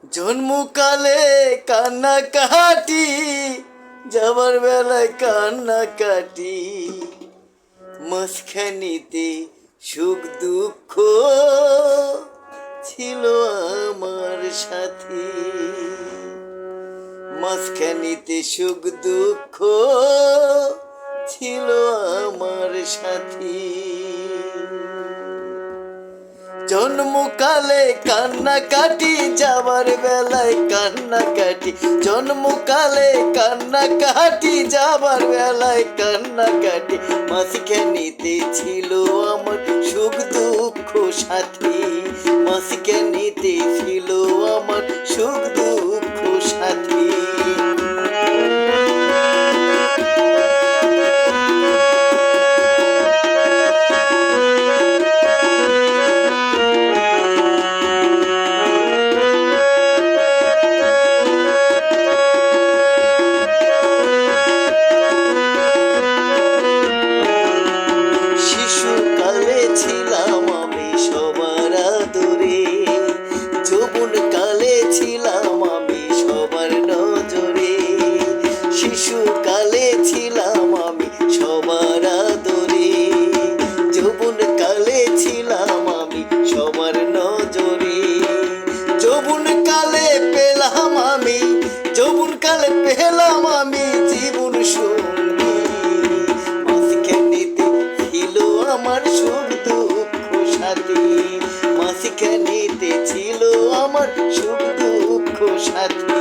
জন্মকালে কান্নাকাটি, যাবার বেলায় কান্নাকাটি, মাঝখানিতে সুখ দুঃখ ছিল আমার সাথী। মাঝখানিতে সুখ দুঃখ ছিল আমার সাথী। জন্মকালে কান্নাকাটি, যাবার বেলায় কান্নাকাটি, জন্মকালে কান্নাকাটি, যাবার বেলায় কান্নাকাটি, মাঝখানিতে ছিল আমার সুখ দুঃখ সাথী। মাঝখানিতে ছিল আমার সুখ দুঃখ সাথী। ছিলাম আমি সবার আদরে, যৌবনকালে ছিলাম আমি সবার নজরে। শিশুকালে ছিলাম আমি সবার আদরে, যৌবনকালে ছিলাম আমি সবার নজরে। যৌবনকালে পেলাম আমি, যৌবনকালে পেলাম আমি জীবন সঙ্গী। মাঝখানেতে ছিল আমার সুখ দুঃখ সাথী। মাঝখানেতে ছিল আমার সুখ দুঃখ সাথী।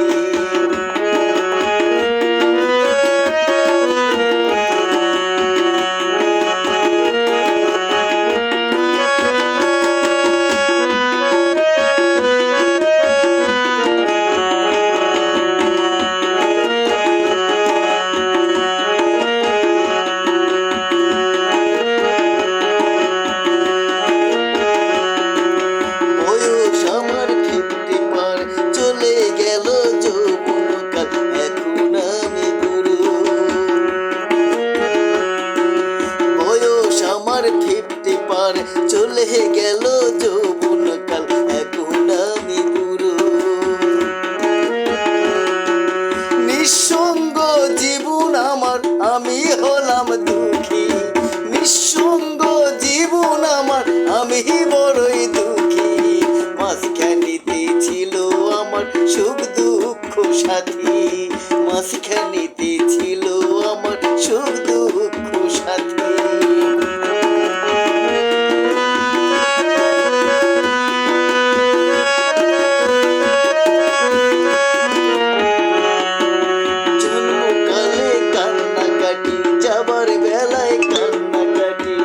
চলে গেল যৌবনকাল, এখন আমি বুড়ো। নিঃসঙ্গ জীবন আমার, আমি হলাম দুঃখী। নিঃসঙ্গ জীবন আমার, আমি বড়ই দুঃখী। মাঝখানিতে ছিল আমার সুখ দুঃখ সাথী। মাঝখানিতে ছিল আমার সুখ দুঃখ সাথী। যাবার বেলায় কান্নাকাটি,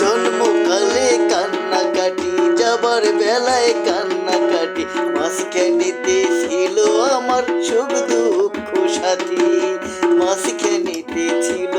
জন্মকালে কান্নাকাটি, যাবার বেলায় কান্নাকাটি, মাঝখানিতে ছিল আমার সুখ দুঃখ সাথী। মাঝখানিতে ছিল